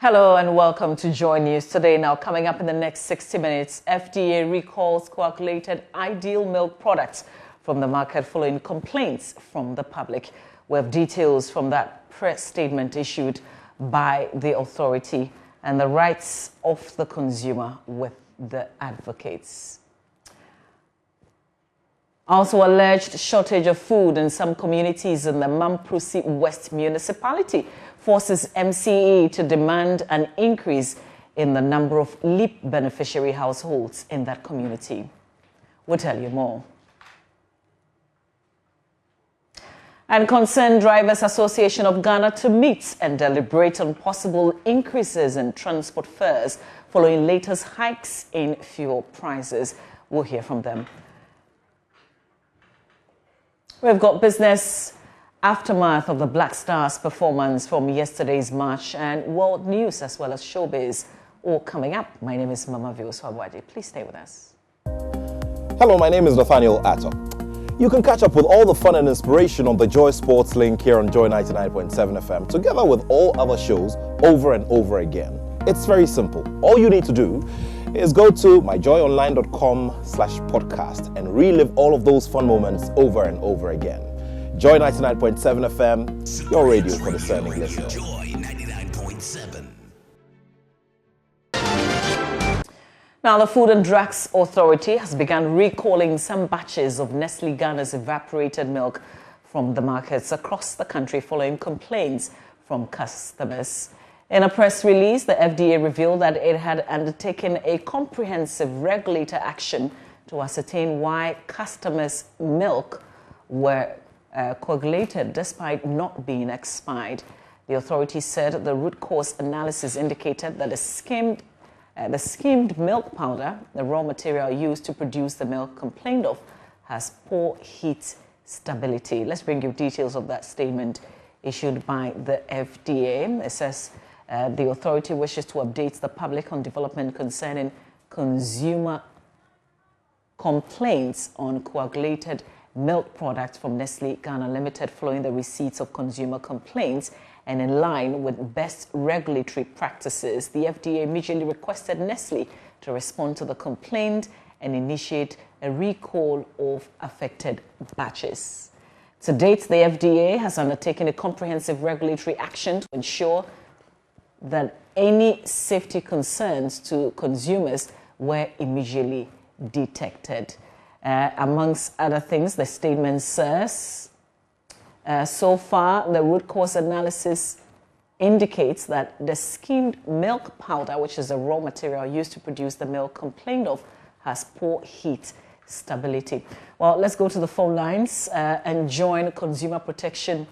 Hello and welcome to Joy News Today. Now, coming up in the next 60 minutes, FDA recalls coagulated ideal milk products from the market following complaints from the public. We have details from that press statement issued by the authority and the rights of the consumer with the advocates. Also, alleged shortage of food in some communities in the Mamprusi West municipality forces MCE to demand an increase in the number of LEAP beneficiary households in that community. We'll tell you more. And Concerned Drivers Association of Ghana to meet and deliberate on possible increases in transport fares following latest hikes in fuel prices. We'll hear from them. We've got business aftermath of the Black Stars performance from yesterday's match and world news as well as showbiz all coming up. My name is Mama Vio Swabwadi. Please stay with us. Hello, my name is Nathaniel Atto. You can catch up with all the fun and inspiration on the Joy Sports link here on Joy 99.7 FM, together with all other shows over and over again. It's very simple. All you need to do is go to myjoyonline.com/podcast and relive all of those fun moments over and over again. Joy 99.7 FM, your radio for discerning listeners. Joy 99.7. Now, the Food and Drugs Authority has begun recalling some batches of Nestle Ghana's evaporated milk from the markets across the country following complaints from customers. In a press release, the FDA revealed that it had undertaken a comprehensive regulator action to ascertain why customers' milk were coagulated despite not being expired. The authority said the root cause analysis indicated that the skimmed milk powder, the raw material used to produce the milk complained of, has poor heat stability. Let's bring you details of that statement issued by the FDA. It says the authority wishes to update the public on development concerning consumer complaints on coagulated milk products from Nestle Ghana Limited following the receipts of consumer complaints and in line with best regulatory practices. The FDA immediately requested Nestle to respond to the complaint and initiate a recall of affected batches. To date, the FDA has undertaken a comprehensive regulatory action to ensure that any safety concerns to consumers were immediately detected. Amongst other things, the statement says, so far, the root cause analysis indicates that the skimmed milk powder, which is the raw material used to produce the milk complained of, has poor heat stability. Well, let's go to the phone lines and join consumer protection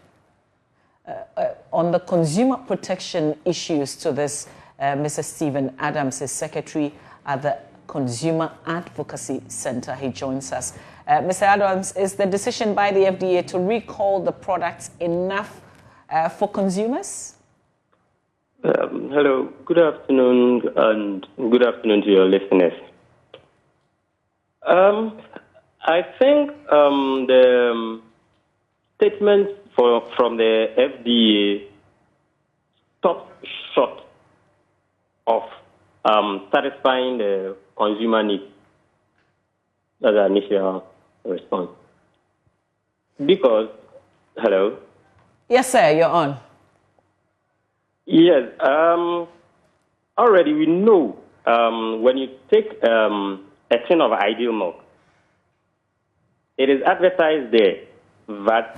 on the consumer protection issues to this. Mr. Stephen Adams is secretary at the Consumer Advocacy Center. He joins us. Mr. Adams, is the decision by the FDA to recall the products enough for consumers? Hello, good afternoon, and good afternoon to your listeners. I think the statement from the FDA stopped short of satisfying the consumer needs. That's the initial response. Because, hello? Yes, sir, you're on. Yes, already we know when you take a tin of ideal milk, it is advertised there that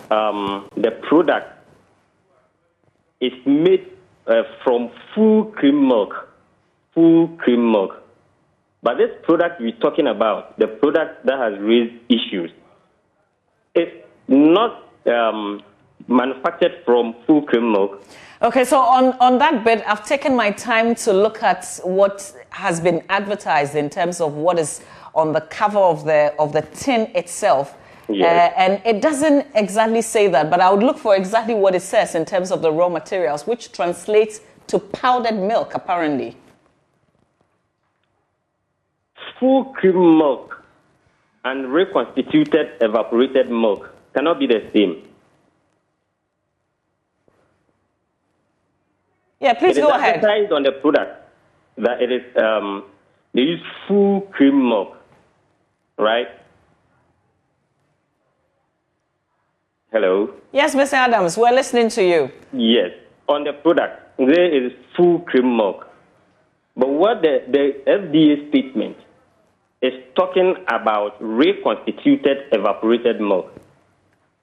the product is made from full cream milk. But this product we're talking about, the product that has raised issues, is not manufactured from full cream milk. Okay, so on that bit, I've taken my time to look at what has been advertised in terms of what is on the cover of the tin itself. Yes. And it doesn't exactly say that, but I would look for exactly what it says in terms of the raw materials, which translates to powdered milk, apparently. Full cream milk and reconstituted evaporated milk cannot be the same. Yeah, please go ahead. It is advertised on the product that it is, they use full cream milk, right? Hello? Yes, Mr. Adams, we're listening to you. Yes. On the product, there is full cream milk. But what the FDA statement is talking about reconstituted evaporated milk.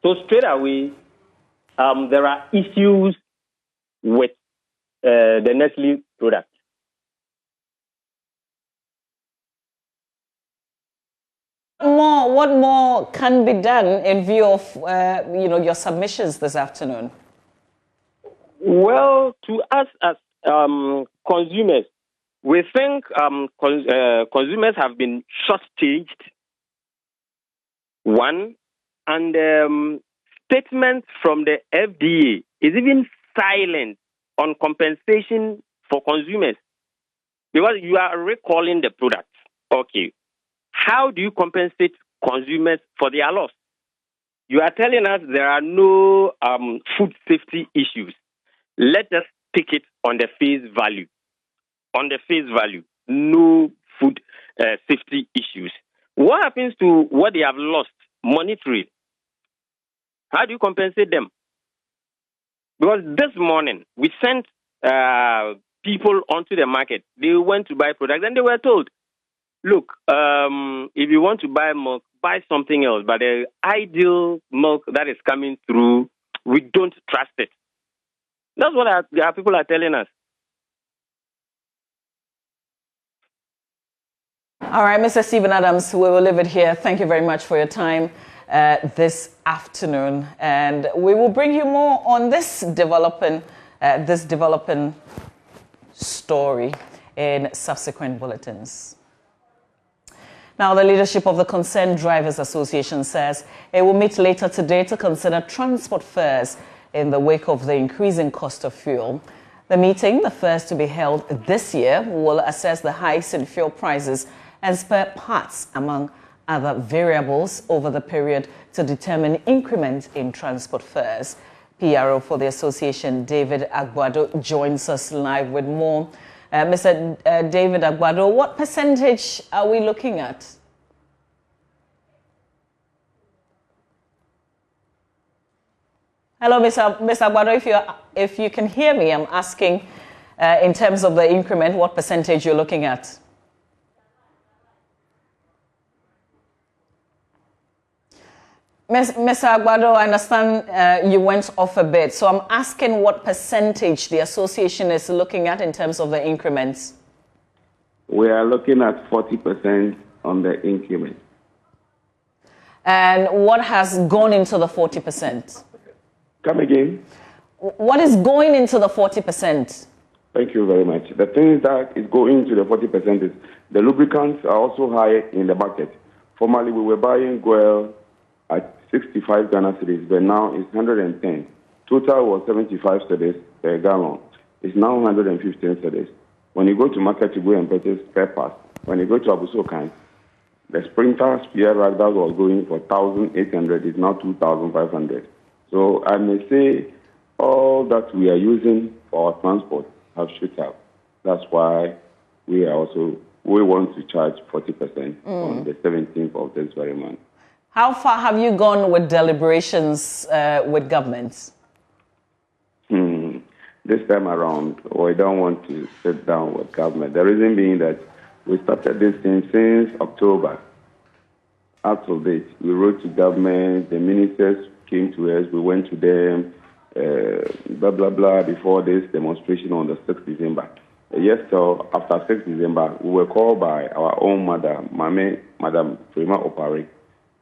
So straight away, there are issues with the Nestle product. What more can be done in view of your submissions this afternoon? Well, to us as consumers, we think consumers have been shortchanged. One, and statements from the FDA is even silent on compensation for consumers because you are recalling the product. Okay, how do you compensate consumers for their loss? You are telling us there are no food safety issues. Let us take it on the face value. On the face value, no food safety issues. What happens to what they have lost monetarily? How do you compensate them? Because this morning, we sent people onto the market. They went to buy products and they were told, look, if you want to buy milk, buy something else. But the ideal milk that is coming through, we don't trust it. That's what our people are telling us. All right, Mr. Stephen Adams, we will leave it here. Thank you very much for your time this afternoon. And we will bring you more on this developing story in subsequent bulletins. Now, the leadership of the Concerned Drivers Association says it will meet later today to consider transport fares in the wake of the increasing cost of fuel. The meeting, the first to be held this year, will assess the hikes in fuel prices and spare parts, among other variables, over the period to determine increments in transport fares. PRO for the association, David Agbado, joins us live with more. Mr. David Agbado, what percentage are we looking at? Hello, Mr. Agbado, if you can hear me, I'm asking in terms of the increment, what percentage you're looking at? Mr. Agbado, I understand you went off a bit, so I'm asking what percentage the association is looking at in terms of the increments. We are looking at 40% on the increment. And what has gone into the 40%? Come again? What is going into the 40%? Thank you very much. The thing that is going to the 40% is the lubricants are also high in the market. Formerly, we were buying Goel at 65 Ghana cedis, but now it's 110. Total was 75 cedis per gallon. It's now 115 cedis. When you go to market to go and purchase spare parts, when you go to Abusokan, the Sprinter spare rack that was going for 1,800 is now 2,500. So I may say all that we are using for our transport have shot up. That's why we want to charge 40% on the 17th of this very month. How far have you gone with deliberations with governments? This time around, we don't want to sit down with government. The reason being that we started this thing since October. Up to date, we wrote to government, the ministers came to us, we went to them, blah, blah, blah, before this demonstration on the 6th December. Yes, so after 6th December, we were called by our own mother, Madam Prima Opare.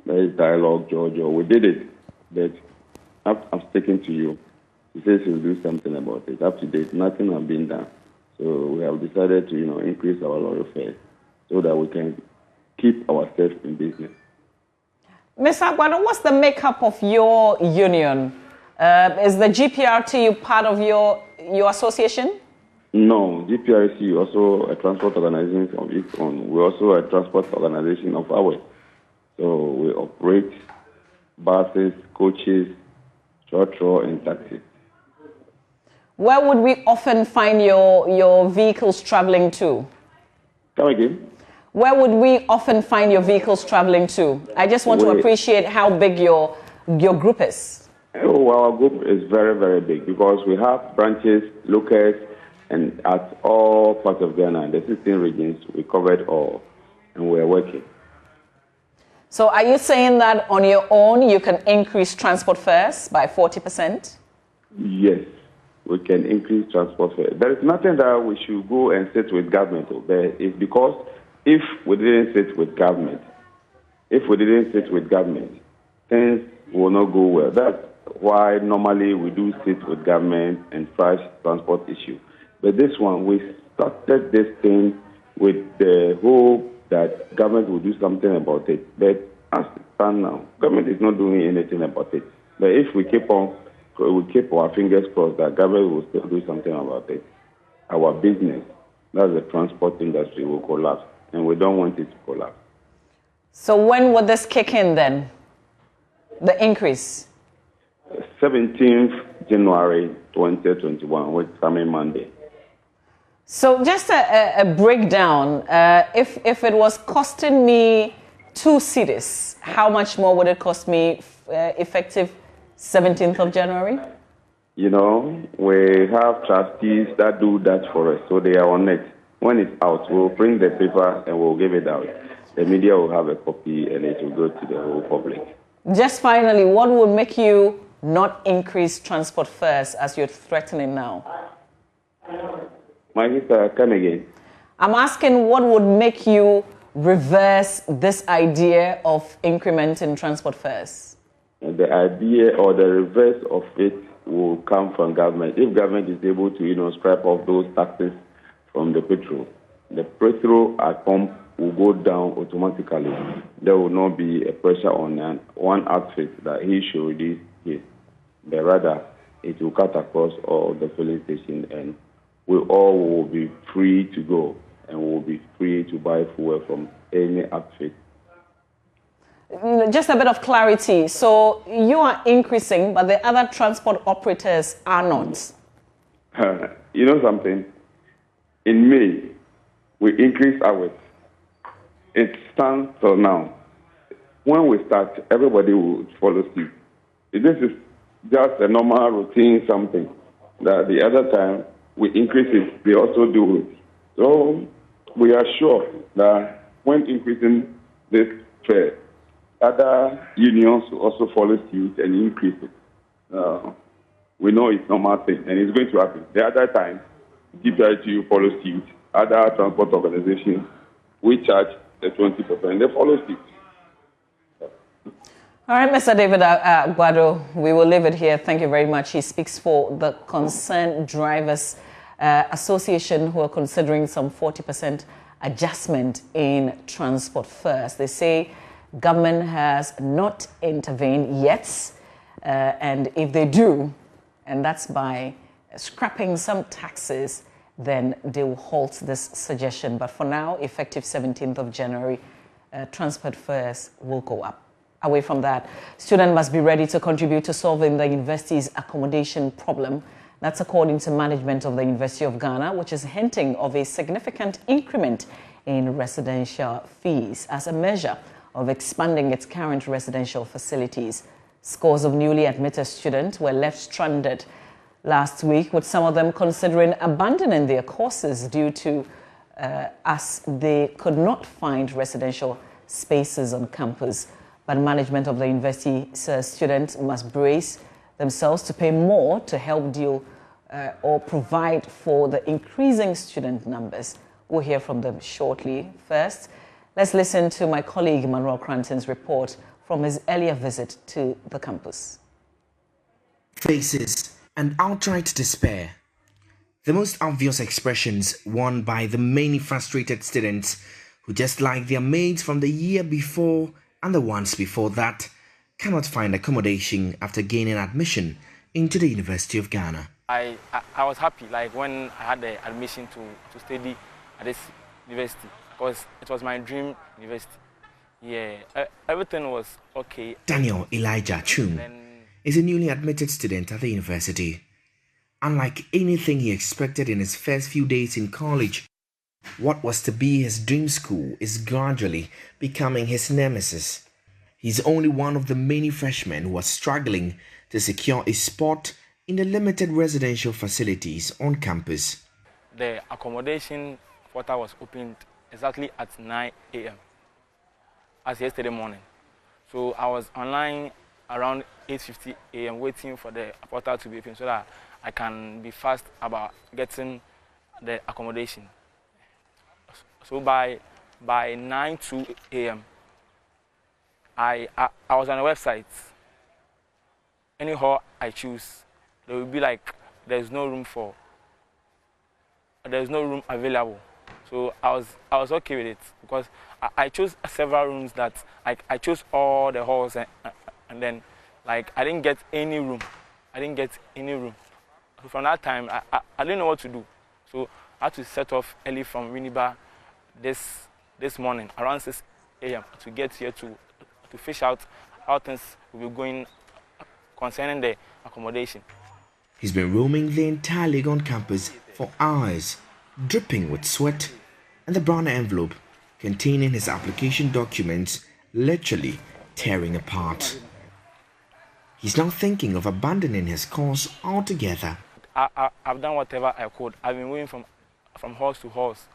There is dialogue, Giorgio. We did it, but I'm sticking to you. He says he'll do something about it. Up to date, nothing has been done. So we have decided to, increase our lorry fare so that we can keep ourselves in business. Mr. Agbado, what's the makeup of your union? Is the GPRT part of your association? No, GPRC is also a transport organization of its own. We're also a transport organization of ours. So we operate buses, coaches, trotro, and taxis. Where would we often find your vehicles traveling to? Come again? Where would we often find your vehicles traveling to? I just want to appreciate how big your group is. Oh, our group is very, very big because we have branches, locals, and at all parts of Ghana, the 16 regions, we covered all, and we are working. So are you saying that on your own you can increase transport fares by 40%? Yes, we can increase transport fares. There is nothing that we should go and sit with government over. It's because if we didn't sit with government, things will not go well. That's why normally we do sit with government and trash transport issue. But this one, we started this thing with the hope that government will do something about it. But as it stands now, government is not doing anything about it. But if we keep our fingers crossed that government will still do something about it, our business, that's the transport industry, will collapse. And we don't want it to collapse. So when would this kick in then? The increase? 17th January 2021, which is coming Monday. So just a breakdown. If it was costing me 2 cedis, how much more would it cost me effective 17th of January? You know, we have trustees that do that for us, so they are on it. When it's out, we'll print the paper and we'll give it out. The media will have a copy and it will go to the whole public. Just finally, what would make you not increase transport fares as you're threatening now? My sister, come again. I'm asking what would make you reverse this idea of increment in transport fares? The idea or the reverse of it will come from government. If government is able to, scrap off those taxes from the petrol at pump will go down automatically. There will not be a pressure on one outfit that he should reduce his. But rather, it will cut across all the filling stations and we all will be free to go and will be free to buy fuel from any outfit. Just a bit of clarity. So you are increasing, but the other transport operators are not. You know something? In May, we increased ours. It stands till now. When we start, everybody will follow suit. This is just a normal routine something that the other time we increase it, they also do it. So we are sure that when increasing this fare, other unions will also follow suit and increase it. We know it's normal thing and it's going to happen. The other time, GPITU follow suit. Other transport organizations, we charge the 20%. They follow suit. All right, Mr. David Agbado, we will leave it here. Thank you very much. He speaks for the Concerned Drivers Association, who are considering some 40% adjustment in transport fares. They say government has not intervened yet, and if they do, and that's by scrapping some taxes, then they will halt this suggestion. But for now, effective 17th of January, transport fares will go up. Away from that, students must be ready to contribute to solving the university's accommodation problem. That's according to management of the University of Ghana, which is hinting of a significant increment in residential fees as a measure of expanding its current residential facilities. Scores of newly admitted students were left stranded last week, with some of them considering abandoning their courses due to as they could not find residential spaces on campus. But management of the university says students must brace themselves to pay more to help deal or provide for the increasing student numbers. We'll hear from them shortly. First, let's listen to my colleague Emmanuel Cranton's report from his earlier visit to the campus. Faces and outright despair. The most obvious expressions worn by the many frustrated students who, just like their mates from the year before and the ones before that, cannot find accommodation after gaining admission into the University of Ghana. I was happy, like when I had the admission to study at this university, because it was my dream university. Yeah, everything was okay. Daniel Elijah Chum is a newly admitted student at the university. Unlike anything he expected in his first few days in college, what was to be his dream school is gradually becoming his nemesis. He's only one of the many freshmen who are struggling to secure a spot in the limited residential facilities on campus. The accommodation portal was opened exactly at 9 a.m. as yesterday morning. So I was online around 8:50 a.m. waiting for the portal to be open so that I can be fast about getting the accommodation. So by 9:02 a.m. I was on the website. Any hall I choose, there will be like there's no room available. So I was okay with it because I chose several rooms that I chose all the halls and then like I didn't get any room. So from that time I didn't know what to do. So I had to set off early from Winneba this morning around 6 a.m. to get here to fish out how things will be going concerning the accommodation. He's been roaming the entire Legon campus for hours, dripping with sweat, and the brown envelope containing his application documents literally tearing apart. He's now thinking of abandoning his course altogether. I've done whatever I could. I've been moving from halls to halls,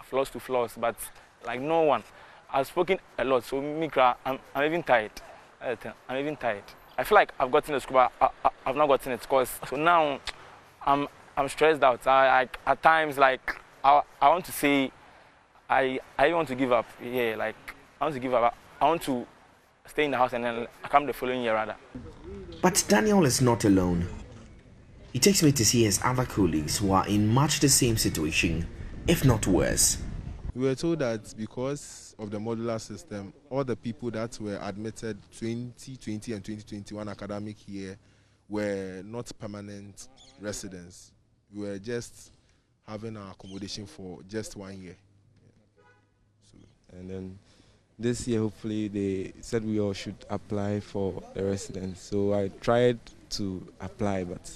floors to floors, but like no one. I've spoken a lot, so Mikra, I'm even tired. I'm even tired. I feel like I've gotten the school, but I've not gotten it. So now I'm stressed out. At times, like I want to say, I want to give up. Yeah, like I want to give up. I want to stay in the house and then come the following year rather. But Daniel is not alone. He takes me to see his other colleagues who are in much the same situation, if not worse. We were told that because of the modular system, all the people that were admitted 2020 and 2021 academic year were not permanent residents. We were just having our accommodation for just 1 year. So, and then this year, hopefully, they said we all should apply for a residence. So I tried to apply, but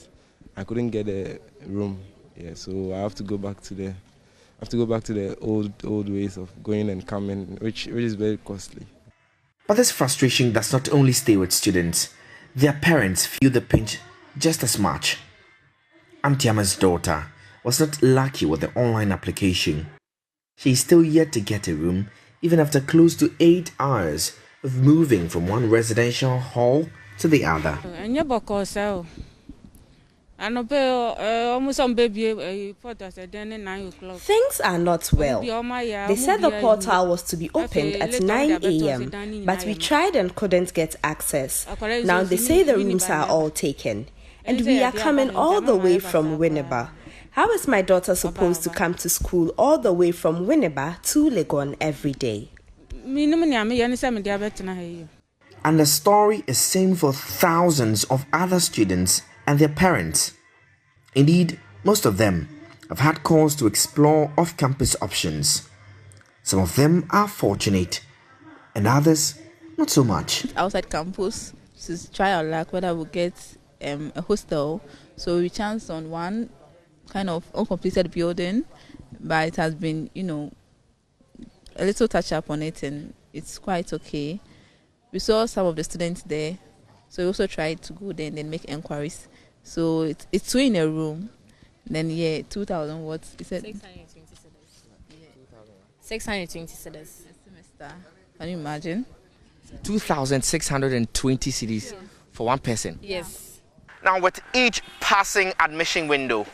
I couldn't get a room. Yeah, so I have to go back to the old ways of going and coming, which is very costly. But this frustration does not only stay with students. Their parents feel the pinch just as much. Antiama's daughter was not lucky with the online application. She is still yet to get a room, even after close to 8 hours of moving from one residential hall to the other. Things are not well. They said the portal was to be opened at 9 a.m., but we tried and couldn't get access. Now they say the rooms are all taken, and we are coming all the way from Winneba. How is my daughter supposed to come to school all the way from Winneba to Legon every day? And the story is same for thousands of other students and their parents. Indeed, most of them have had cause to explore off-campus options. Some of them are fortunate, and others not so much. Outside campus, to try our luck whether we'll get a hostel. So we chanced on one kind of uncompleted building, but it has been, a little touch up on it, and it's quite okay. We saw some of the students there, so we also tried to go there and then make inquiries. So it's two in a room. Then 2,000 watts. Is it 620 cedis? Yeah. 620 cedis. Semester. Can you imagine? 2,620 cedis for one person. Yes. Now, with each passing admission window,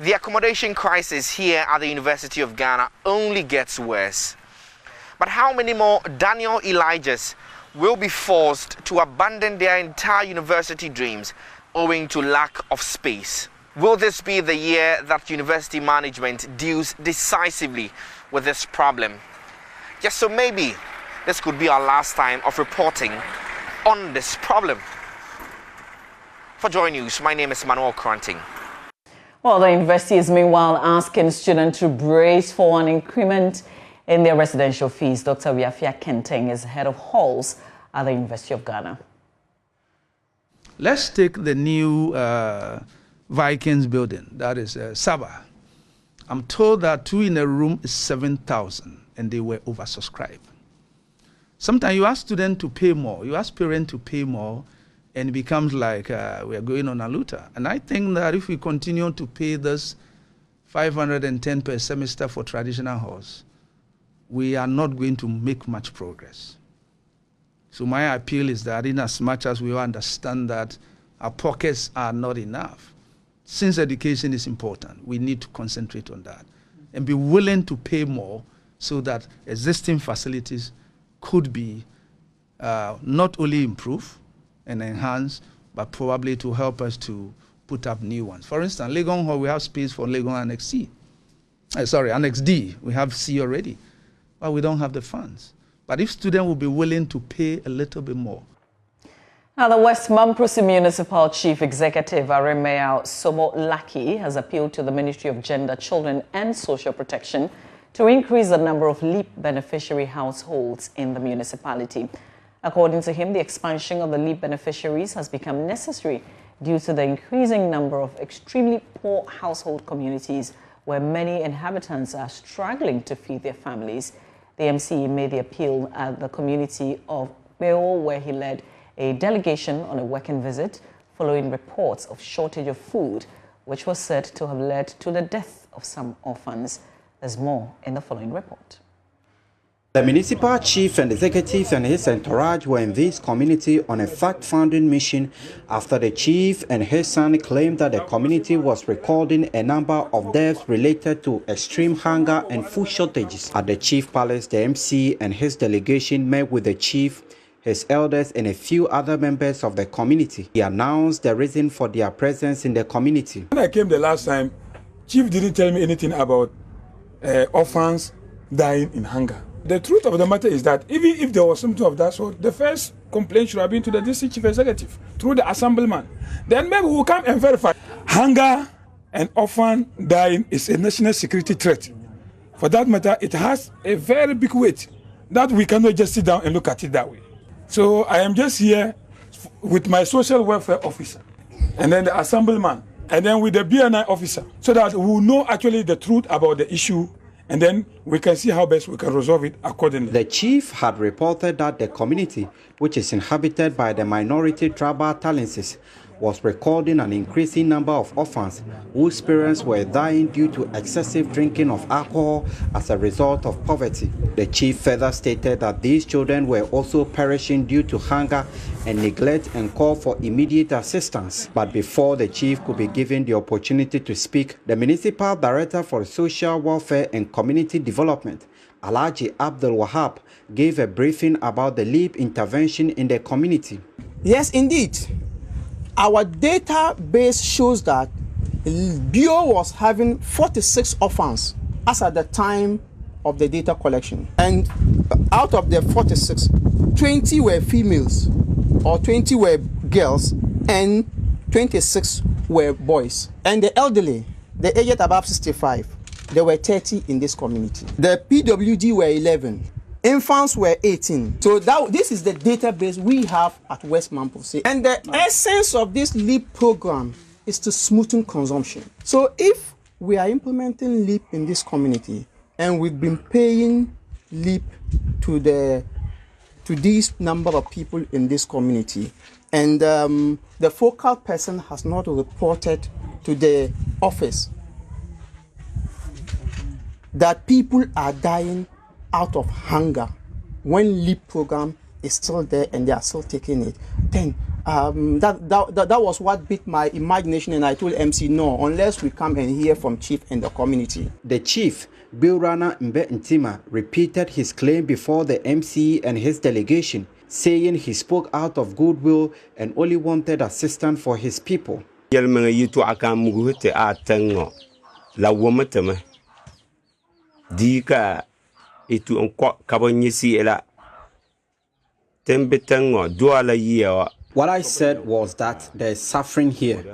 the accommodation crisis here at the University of Ghana only gets worse. But how many more Daniel Elijahs will be forced to abandon their entire university dreams owing to lack of space? Will this be the year that university management deals decisively with this problem? Yes, so maybe this could be our last time of reporting on this problem. For Joy News, my name is Manuel Kranting. Well, the university is meanwhile asking students to brace for an increment in their residential fees. Dr. Wiafia Kenteng is head of halls at the University of Ghana. Let's take the new Vikings building, that is Saba. I'm told that 2 in a room is 7,000 and they were oversubscribed. Sometimes you ask students to pay more, you ask parents to pay more, and it becomes like we are going on a looter. And I think that if we continue to pay this 510 per semester for traditional halls, we are not going to make much progress. So my appeal is that in as much as we understand that our pockets are not enough, since education is important, we need to concentrate on that and be willing to pay more so that existing facilities could be not only improved and enhanced, but probably to help us to put up new ones. For instance, Legon Hall, we have space for Legon Annex C. Annex D, we have C already, but we don't have the funds. But if students will be willing to pay a little bit more. Now, the West Mamprosi Municipal Chief Executive, Aremea Somo Laki, has appealed to the Ministry of Gender, Children and Social Protection to increase the number of LEAP beneficiary households in the municipality. According to him, the expansion of the LEAP beneficiaries has become necessary due to the increasing number of extremely poor household communities where many inhabitants are struggling to feed their families. The MC made the appeal at the community of Beo, where he led a delegation on a working visit following reports of shortage of food, which was said to have led to the death of some orphans. There's more in the following report. The municipal chief and executive and his entourage were in this community on a fact-finding mission after the chief and his son claimed that the community was recording a number of deaths related to extreme hunger and food shortages. At the chief palace, the MC and his delegation met with the chief, his elders and a few other members of the community. He announced the reason for their presence in the community. When I came the last time, chief didn't tell me anything about orphans dying in hunger. The truth of the matter is that even if there was something of that sort, the first complaint should have been to the district chief executive through the assemblyman. Then maybe we'll come and verify. Hunger and orphan dying is a national security threat. For that matter, it has a very big weight that we cannot just sit down and look at it that way. So I am just here with my social welfare officer and then the assemblyman and then with the BNI officer so that we will know actually the truth about the issue and then we can see how best we can resolve it accordingly. The chief had reported that the community, which is inhabited by the minority tribal Talenses, was recording an increasing number of orphans whose parents were dying due to excessive drinking of alcohol as a result of poverty. The chief further stated that these children were also perishing due to hunger and neglect and called for immediate assistance. But before the chief could be given the opportunity to speak, the municipal director for social welfare and community development, Alhaji Abdul Wahab, gave a briefing about the LEAP intervention in the community. Yes, indeed. Our database shows that Bio was having 46 orphans as at the time of the data collection. And out of the 46, 20 were females or 20 were girls and 26 were boys. And the elderly, the aged above 65, there were 30 in this community. The PWD were 11. Infants were 18. So this is the database we have at West Mamprosi. And the essence of this LEAP program is to smoothen consumption. So if we are implementing LEAP in this community and we've been paying LEAP to this number of people in this community and the focal person has not reported to the office that people are dying out of hunger when LEAP program is still there and they are still taking it, then that was what bit my imagination, and I told MC no, unless we come and hear from chief and the community. The chief, Bilrana Mbe Ntima, repeated his claim before the MC and his delegation, saying he spoke out of goodwill and only wanted assistance for his people. Itu onko kabonyisi ela tembetango duala yia. What I said was that there's suffering here.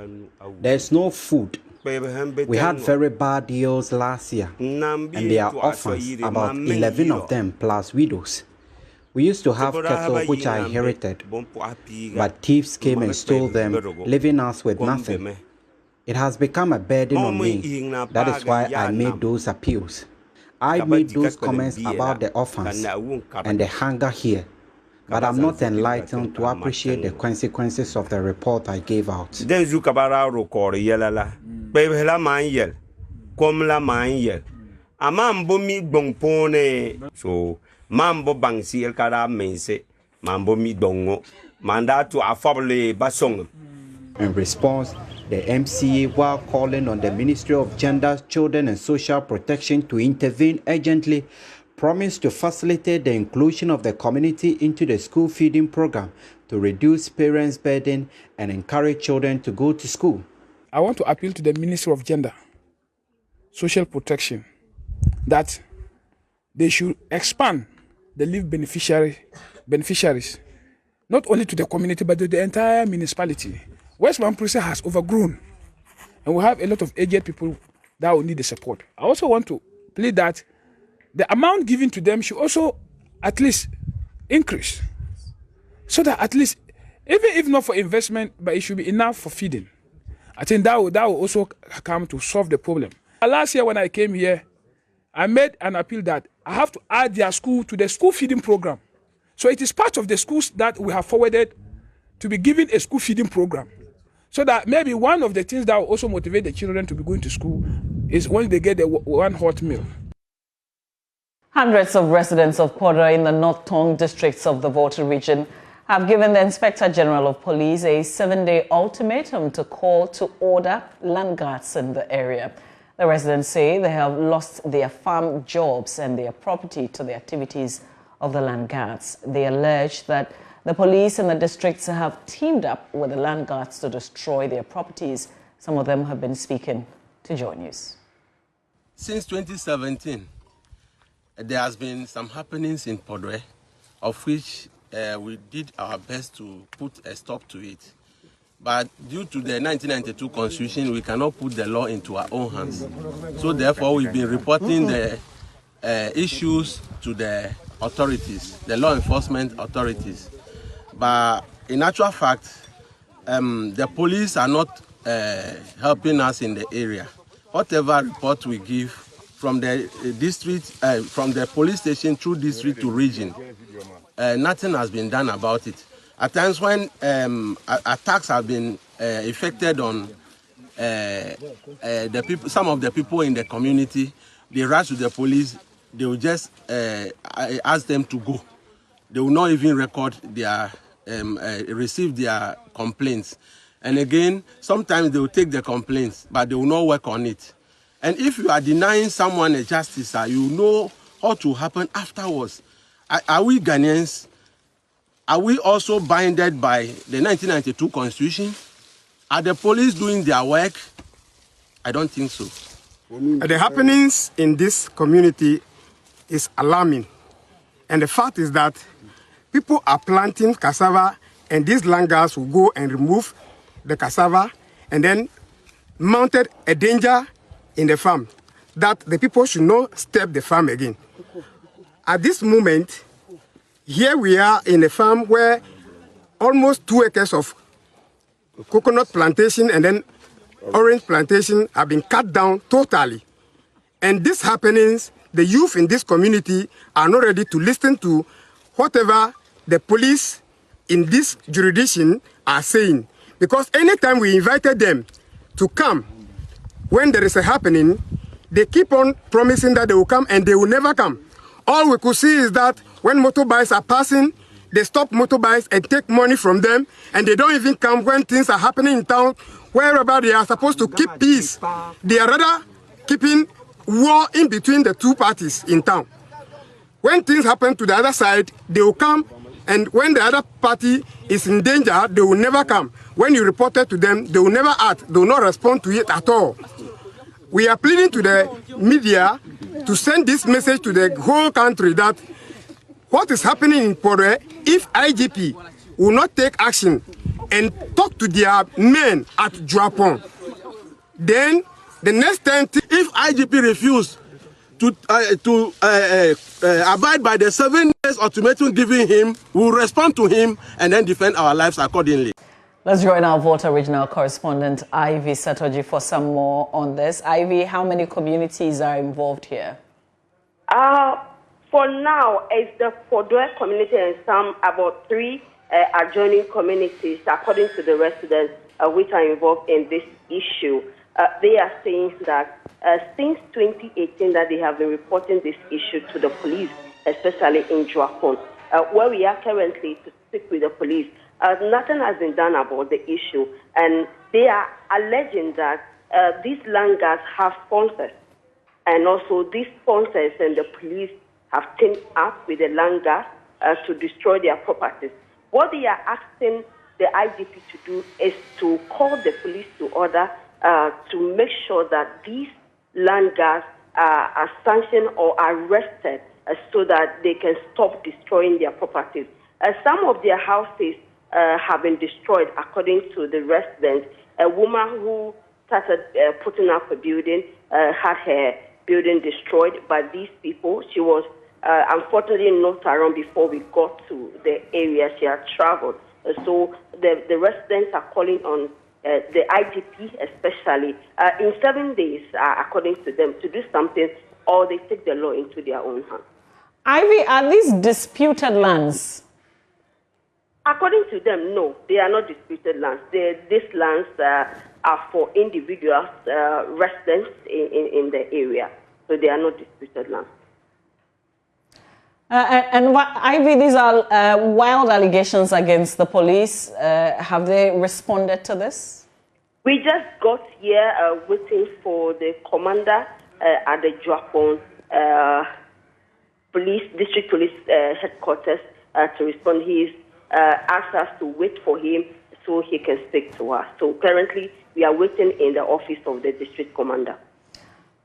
There's no food. We had very bad deals last year, and there are orphans, about 11 of them plus widows. We used to have cattle which I inherited, but thieves came and stole them, leaving us with nothing. It has become a burden on me. That is why I made those appeals. I made those comments about the orphans and the hunger here. But I'm not enlightened to appreciate the consequences of the report I gave out. So mambo bangsi el kara mense mambo mi dongo mandatu afable basong. In response, the MCA, while calling on the Ministry of Gender, Children and Social Protection to intervene urgently, promised to facilitate the inclusion of the community into the school feeding program to reduce parents' burden and encourage children to go to school. I want to appeal to the Ministry of Gender, Social Protection, that they should expand the leave beneficiaries, not only to the community, but to the entire municipality. West Mamprusa has overgrown, and we have a lot of aged people that will need the support. I also want to plead that the amount given to them should also at least increase, so that at least, even if not for investment, but it should be enough for feeding. I think that will also come to solve the problem. Last year when I came here, I made an appeal that I have to add their school to the school feeding program. So it is part of the schools that we have forwarded to be given a school feeding program. So that maybe one of the things that will also motivate the children to be going to school is when they get the one hot meal. Hundreds of residents of Kodra in the North Tong districts of the Volta region have given the Inspector General of Police a 7-day ultimatum to call to order land guards in the area. The residents say they have lost their farm jobs and their property to the activities of the land guards. They allege that the police in the districts have teamed up with the land guards to destroy their properties. Some of them have been speaking to Joy News. Since 2017, there has been some happenings in Podre, of which we did our best to put a stop to it. But due to the 1992 Constitution, we cannot put the law into our own hands. So therefore, we've been reporting the issues to the authorities, the law enforcement authorities. But in actual fact, the police are not helping us in the area. Whatever report we give from the district, from the police station through district to region, nothing has been done about it. At times when attacks have been effected on the people, some of the people in the community, they rush to the police. They will just ask them to go. They will not even record their, receive their complaints. And again, sometimes they will take the complaints, but they will not work on it. And if you are denying someone a justice, you know what will happen afterwards. Are we Ghanaians? Are we also binded by the 1992 Constitution? Are the police doing their work? I don't think so. The happenings in this community is alarming. And the fact is that people are planting cassava, and these land guards will go and remove the cassava and then mounted a danger in the farm that the people should not step the farm again. At this moment, here we are in a farm where almost 2 acres of coconut plantation and then orange plantation have been cut down totally. And these happenings, the youth in this community are not ready to listen to whatever the police in this jurisdiction are saying. Because anytime we invited them to come, when there is a happening, they keep on promising that they will come and they will never come. All we could see is that when motorbikes are passing, they stop motorbikes and take money from them, and they don't even come when things are happening in town, wherever they are supposed to keep peace. They are rather keeping war in between the two parties in town. When things happen to the other side, they will come, and when the other party is in danger, they will never come. When you report it to them, they will never act. They will not respond to it at all. We are pleading to the media to send this message to the whole country that what is happening in Pore, if IGP will not take action and talk to their men at Juapon, then the next time, if IGP refuse to abide by the 7 days ultimatum given him, we will respond to him and then defend our lives accordingly. Let's join our Volta regional correspondent, Ivy Satoji, for some more on this. Ivy, how many communities are involved here? For now, it's the Podwe community and some about 3 adjoining communities, according to the residents, which are involved in this issue. They are saying that since 2018 that they have been reporting this issue to the police, especially in Joapon, where we are currently to speak with the police. Nothing has been done about the issue, and they are alleging that these langas have sponsors, and also these sponsors and the police have teamed up with the langas to destroy their properties. What they are asking the IGP to do is to call the police to order to make sure that these langas are sanctioned or arrested so that they can stop destroying their properties. Some of their houses have been destroyed, according to the residents. A woman who started putting up a building had her building destroyed by these people. She was unfortunately not around before we got to the area. She had traveled. So the residents are calling on the IGP especially in 7 days, according to them, to do something, or they take the law into their own hands. Ivy, are these disputed lands? According to them, no, they are not disputed lands. These lands are for individuals, residents in the area, so they are not disputed lands. Ivy, these are wild allegations against the police. Have they responded to this? We just got here waiting for the commander at the Joapon district police headquarters to respond. He's asked us to wait for him so he can speak to us. So currently, we are waiting in the office of the district commander.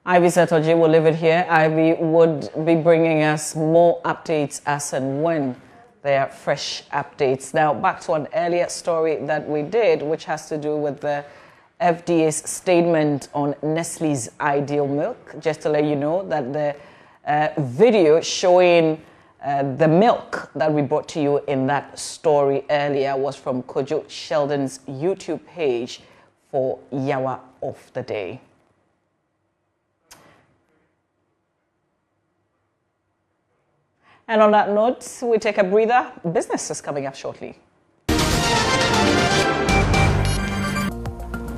Ivy Satoji, we'll leave it here. Ivy would be bringing us more updates as and when there are fresh updates. Now, back to an earlier story that we did, which has to do with the FDA's statement on Nestle's Ideal Milk. Just to let you know that the video showing the milk that we brought to you in that story earlier was from Kojo Sheldon's YouTube page for Yawa of the Day. And on that note, we take a breather. Business is coming up shortly.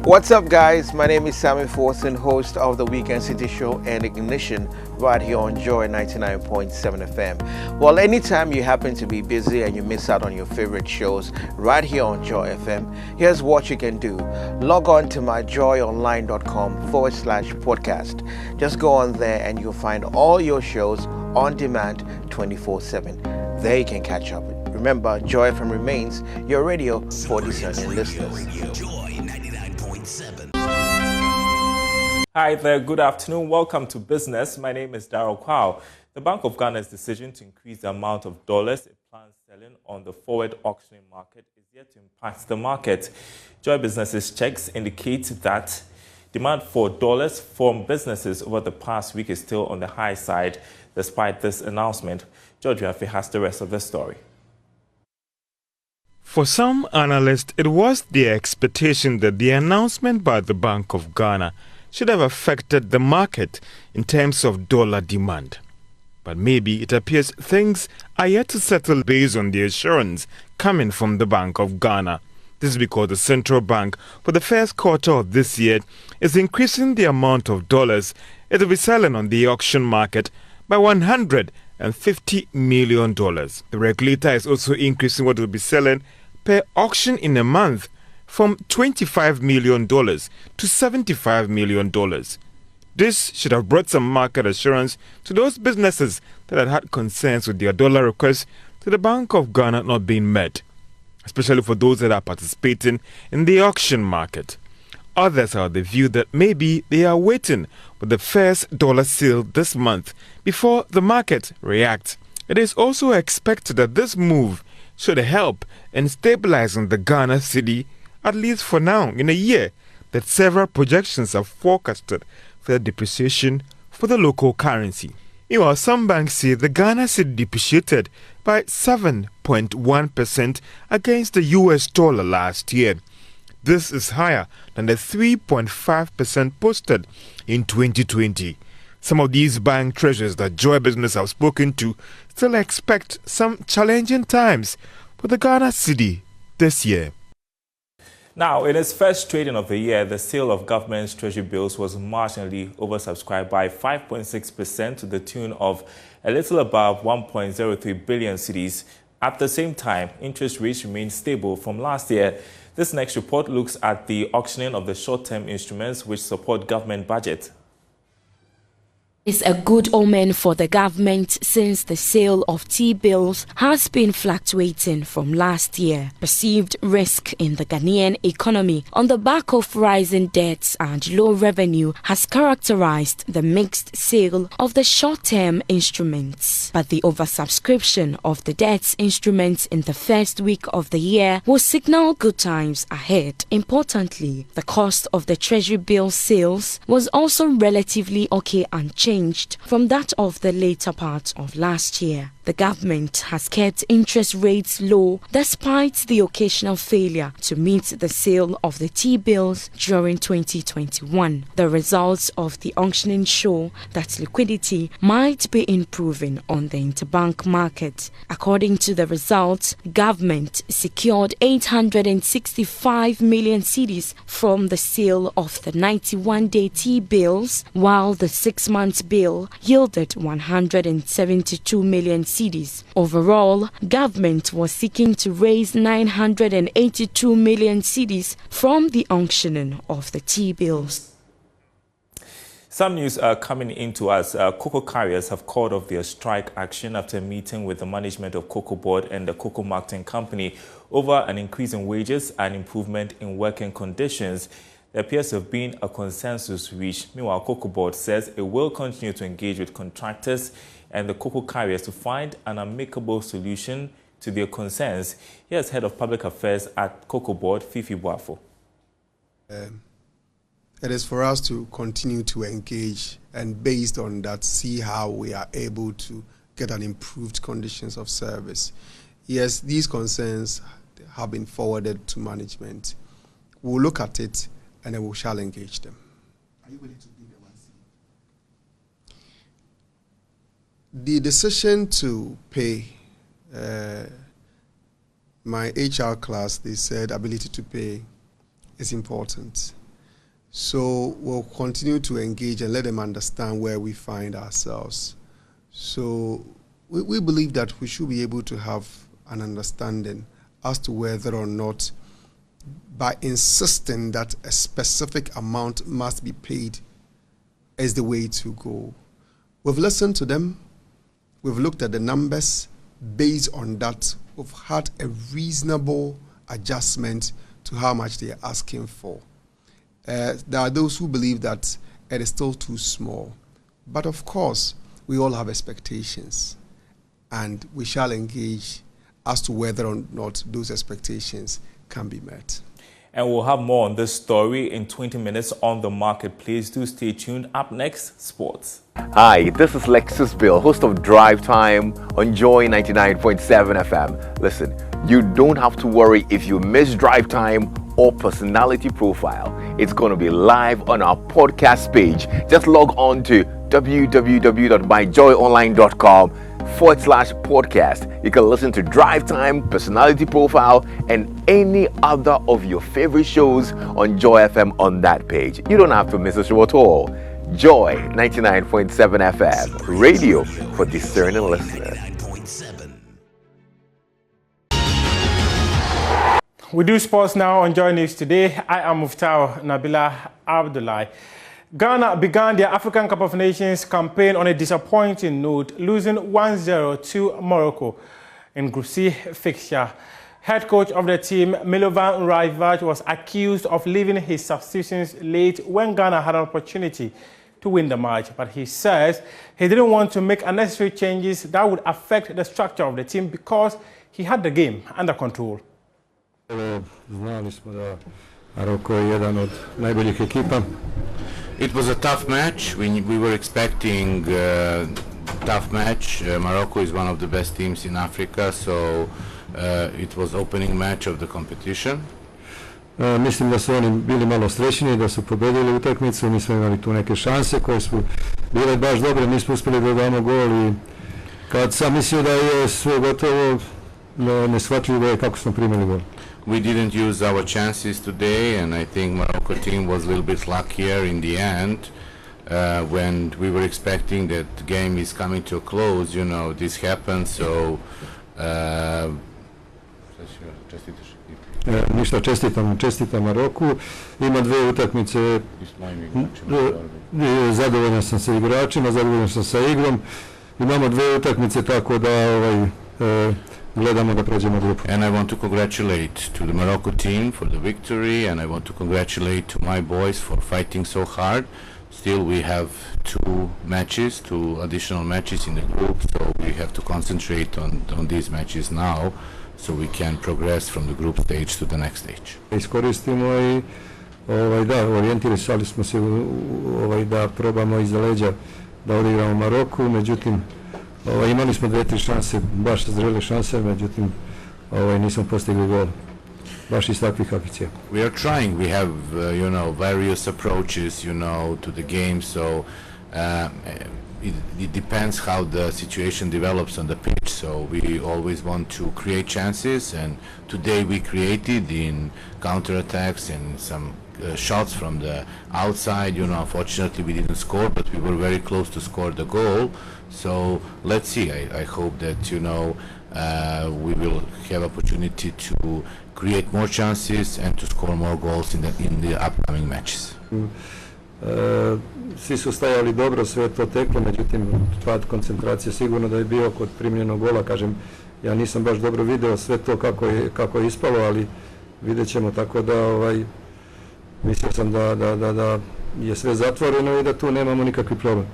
What's up, guys? My name is Sammy Forson, host of the Weekend City Show and Ignition right here on Joy 99.7 FM. Well, anytime you happen to be busy and you miss out on your favorite shows right here on Joy FM, here's what you can do. Log on to myjoyonline.com/podcast. Just go on there and you'll find all your shows on demand 24/7. There you can catch up. Remember, Joy FM remains your radio for discerning listeners. Hi there, good afternoon. Welcome to Business. My name is Darryl Kwao. The Bank of Ghana's decision to increase the amount of dollars it plans selling on the forward auctioning market is yet to impact the market. Joy Business's checks indicate that demand for dollars from businesses over the past week is still on the high side despite this announcement. George Yafe has the rest of the story. For some analysts, it was their expectation that the announcement by the Bank of Ghana should have affected the market in terms of dollar demand. But maybe it appears things are yet to settle based on the assurance coming from the Bank of Ghana. This is because the central bank for the first quarter of this year is increasing the amount of dollars it will be selling on the auction market by $150 million. The regulator is also increasing what it will be selling per auction in a month from $25 million to $75 million. This should have brought some market assurance to those businesses that had concerns with their dollar requests to the Bank of Ghana not being met, especially for those that are participating in the auction market. Others are of the view that maybe they are waiting for the first dollar sale this month before the market reacts. It is also expected that this move should help in stabilizing the Ghana cedi, at least for now, in a year that several projections are forecasted for the depreciation for the local currency. Meanwhile, some banks say the Ghana cedi depreciated by 7.1% against the US dollar last year. This is higher than the 3.5% posted in 2020. Some of these bank treasurers that Joy Business have spoken to still expect some challenging times for the Ghana cedi this year. Now, in its first trading of the year, the sale of government's treasury bills was marginally oversubscribed by 5.6% to the tune of a little above 1.03 billion cedis. At the same time, interest rates remained stable from last year. This next report looks at the auctioning of the short-term instruments which support government budget. Is a good omen for the government since the sale of T-bills has been fluctuating from last year. Perceived risk in the Ghanaian economy on the back of rising debts and low revenue has characterized the mixed sale of the short-term instruments. But the oversubscription of the debt instruments in the first week of the year will signal good times ahead. Importantly, the cost of the treasury bill sales was also relatively okay and changed from that of the later part of last year. The government has kept interest rates low despite the occasional failure to meet the sale of the T-bills during 2021. The results of the auctioning show that liquidity might be improving on the interbank market. According to the results, government secured 865 million cedis from the sale of the 91-day T-bills, while the 6-month bill yielded 172 million cedis. Overall, government was seeking to raise 982 million cedis from the auctioning of the T-bills. Some news are coming into us. Cocoa carriers have called off their strike action after a meeting with the management of Cocoa Board and the Cocoa Marketing Company over an increase in wages and improvement in working conditions. There appears to have been a consensus reached. Meanwhile, Cocoa Board says it will continue to engage with contractors and the cocoa carriers to find an amicable solution to their concerns. Here's Head of Public Affairs at Cocoa Board, Fifi Boafo. It is for us to continue to engage and based on that, see how we are able to get an improved conditions of service. Yes, these concerns have been forwarded to management. We'll look at it and then we shall engage them. Are you willing to give them the decision to pay my HR class, they said ability to pay is important. So we'll continue to engage and let them understand where we find ourselves. So we believe that we should be able to have an understanding as to whether or not, by insisting that a specific amount must be paid, is the way to go. We've listened to them. We've looked at the numbers. Based on that, we've had a reasonable adjustment to how much they are asking for. There are those who believe that it is still too small. But of course, we all have expectations, and we shall engage as to whether or not those expectations can be met. And we'll have more on this story in 20 minutes on the marketplace. Do stay tuned. Up next, sports. Hi, this is Lexus Bill, host of Drive Time on Joy 99.7 FM. Listen, you don't have to worry if you miss Drive Time or Personality Profile. It's going to be live on our podcast page. Just log on to www.myjoyonline.com/podcast. You can listen to Drive Time, Personality Profile, and any other of your favorite shows on Joy FM on that page. You don't have to miss a show at all. Joy 99.7 FM, radio for discerning listeners. We do sports now on Joy News today. I am Muftau Nabila Abdullahi. Ghana began their African Cup of Nations campaign on a disappointing note, losing 1-0 to Morocco in Group C fixture. Head coach of the team, Milovan Rajvaj, was accused of leaving his substitutions late when Ghana had an opportunity to win the match, but he says he didn't want to make unnecessary changes that would affect the structure of the team because he had the game under control. It was a tough match. We were expecting tough match. Morocco is one of the best teams in Africa, so it was opening match of the competition. Mislim da su oni bili malo srećni, da su pobedili utakmicu, mi smo imali tu neke šanse koje su bile baš dobre, mi smo uspjeli da damo gol i kad sam mislio da je sve gotovo, neshvatljivo je kako smo primili gol. We didn't use our chances today, and I think Morocco team was a little bit luckier in the end. When we were expecting that the game is coming to a close, you know, this happened, so ništa, čestitam Maroku. Ima dve utakmice, zadovoljan sam sa igračima, zadovoljan sam sa igrom. Imamo dve utakmice, tako da gledamo da pređemo grupu. And I want to congratulate to the Morocco team for the victory, and I want to congratulate to my boys for fighting so hard. Still we have two additional matches in the group, so we have to concentrate on these matches now, so we can progress from the group stage to the next stage. Iskoristimo i orijentirali smo se da probamo iza leđa da odigramo Maroku, međutim imali smo 2-3 šanse, baš zrele šanse, međutim nismo postigli gol. Baš iz takvih akcija. We are trying. We have various approaches to the game, so it depends how the situation develops on the pitch, so we always want to create chances, and today we created in counterattacks and some shots from the outside. Unfortunately we didn't score, but we were very close to score the goal, so let's see. I hope that we will have opportunity to create more chances and to score more goals in the upcoming matches. Svi su stajali dobro, sve je to teklo, međutim pad koncentracije sigurno da je bio kod primljenog gola. Kažem, ja nisam baš dobro video sve to kako je ispalo, ali vidjet ćemo, tako da mislio sam da je sve zatvoreno i da tu nemamo nikakvi problem.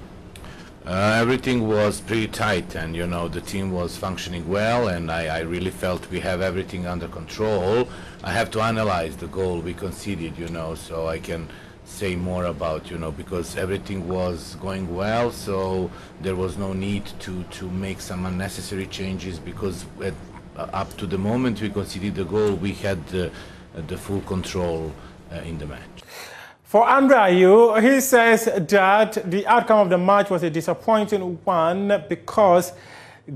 Everything was pretty tight, and the team was functioning well, and I really felt we have everything under control. I have to analyze the goal we conceded, so I can say more about, because everything was going well, so there was no need to make some unnecessary changes, because up to the moment we conceded the goal, we had the full control in the match. For Andre Ayew, he says that the outcome of the match was a disappointing one because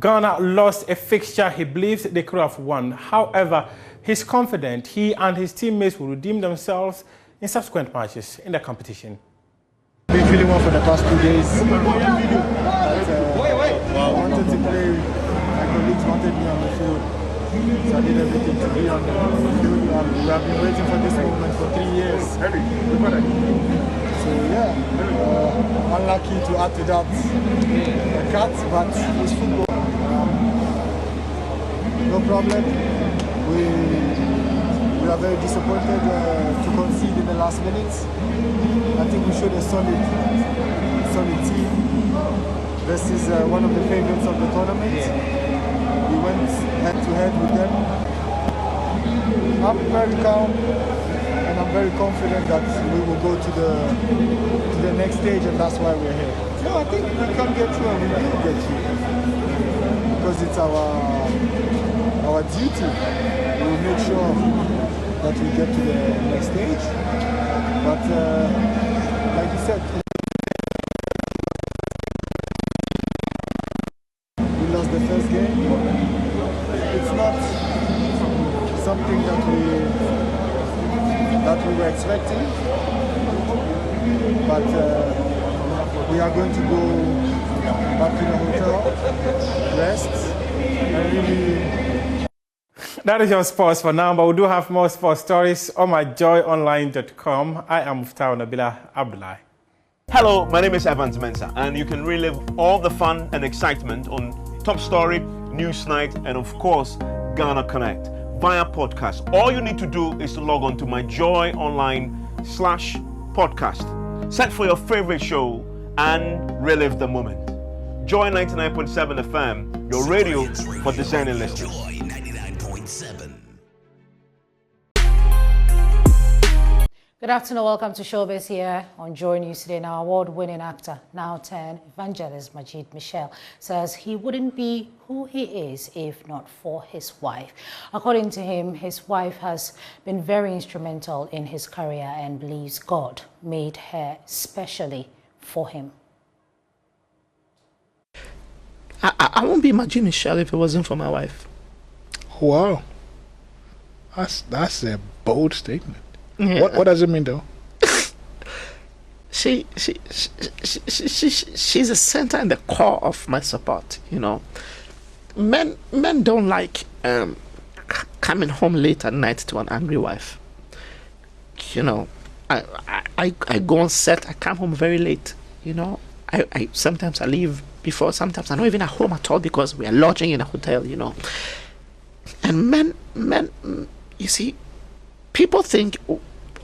Ghana lost a fixture he believes they could have won. However, he's confident he and his teammates will redeem themselves in subsequent matches in the competition. I've been feeling well for the past 2 days. I wanted to play. My colleagues wanted me on the field, so I did everything to be on the field. We have been waiting for this moment for 3 years. So yeah, unlucky to add to that the cut, but it's football. No problem. We are very disappointed to concede in the last minutes. I think we showed a solid team. This is one of the favorites of the tournament. We went head-to-head with them. I'm very calm and I'm very confident that we will go to the next stage, and that's why we're here. No, I think we can get through, and we will get through, because it's our duty. We will make sure that we get to the next stage. But like you said, we lost the first game. It's not something that we were expecting, but we are going to go back to the hotel, rest, and really. That is your sports for now, but we do have more sports stories on myjoyonline.com. I am Muftau Nabila Abdullah. Hello, my name is Evans Mensah, and you can relive all the fun and excitement on Top Story, Newsnight, and of course, Ghana Connect via podcast. All you need to do is to log on to myjoyonline/podcast. Search for your favorite show and relive the moment. Joy 99.7 FM, your radio for discerning listeners. Good afternoon, welcome to Showbiz here on Joy News Today. Now, award-winning actor, now 10, evangelist Majid Michel, says he wouldn't be who he is if not for his wife. According to him, his wife has been very instrumental in his career and believes God made her specially for him. I won't be Majid Michel if it wasn't for my wife. Wow. That's a bold statement. Yeah. What does it mean, though? She's a center and the core of my support. You know, men don't like coming home late at night to an angry wife. You know, I go on set. I come home very late. You know, I sometimes I leave before. Sometimes I'm not even at home at all because we are lodging in a hotel. You know, and men, you see. People think,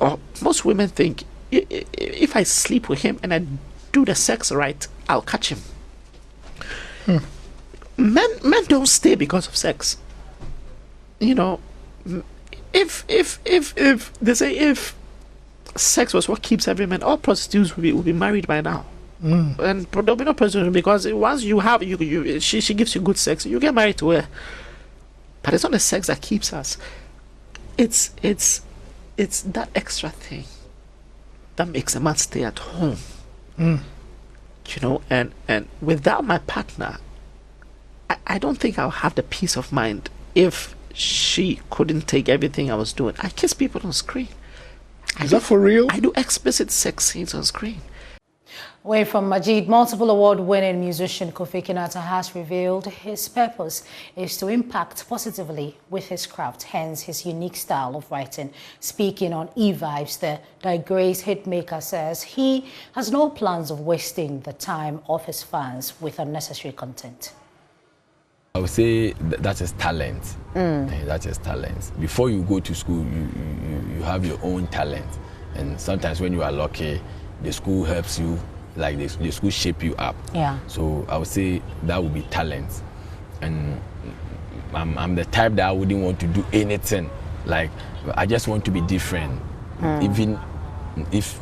or most women think, if I sleep with him and I do the sex right, I'll catch him. Men don't stay because of sex. You know, if they say if sex was what keeps every man, all prostitutes will be married by now. And there'll be no prostitution because once you have she gives you good sex, you get married to her. But it's not the sex that keeps us. It's that extra thing that makes a man stay at home. You know, and without my partner, I don't think I'll have the peace of mind if she couldn't take everything I was doing. I kiss people on screen. Is that for real? I do explicit sex scenes on screen. Away from Majid, multiple award-winning musician Kofi Kinata has revealed his purpose is to impact positively with his craft, hence his unique style of writing. Speaking on E-Vibes, the Digress hitmaker says he has no plans of wasting the time of his fans with unnecessary content. I would say that is talent. That is talent. Before you go to school, you have your own talent. And sometimes when you are lucky, the school helps you. Like the school shape you up. Yeah. So I would say that would be talent, and I'm the type that I wouldn't want to do anything. Like I just want to be different, even if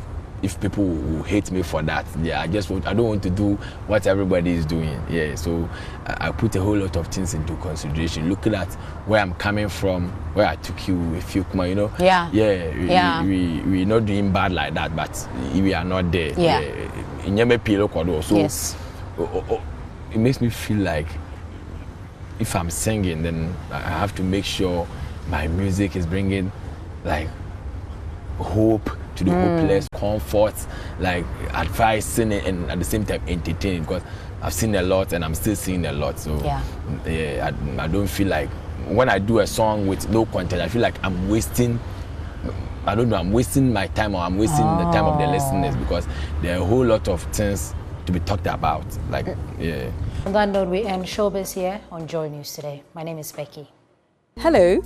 people will hate me for that. Yeah, I don't want to do what everybody is doing. Yeah. So I put a whole lot of things into consideration. Looking at where I'm coming from, where I took you with you, you know. Yeah. Yeah. We're not doing bad like that, but we are not there. Yeah. So yes. It makes me feel like if I'm singing, then I have to make sure my music is bringing like hope to the hopeless, comfort, like advising and at the same time entertaining, because I've seen a lot and I'm still seeing a lot. So yeah, I don't feel like when I do a song with no content, I feel like I'm wasting. I don't know, I'm wasting my time or I'm wasting the time of the listeners, because there are a whole lot of things to be talked about. Like, yeah. On that note, we end Showbiz here on Joy News Today. My name is Becky. Hello,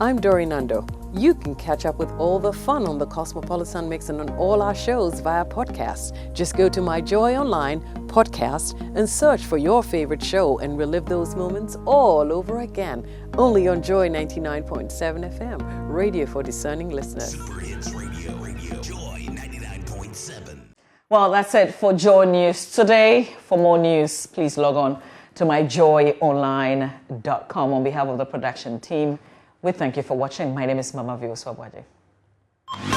I'm Dori Nando. You can catch up with all the fun on the Cosmopolitan Mix and on all our shows via podcast. Just go to My Joy Online podcast and search for your favorite show and relive those moments all over again. Only on Joy 99.7 FM, radio for discerning listeners. Joy 99.7. Well, that's it for Joy News Today. For more news, please log on to myjoyonline.com. On behalf of the production team, we thank you for watching. My name is Mama Vio Swabwaje.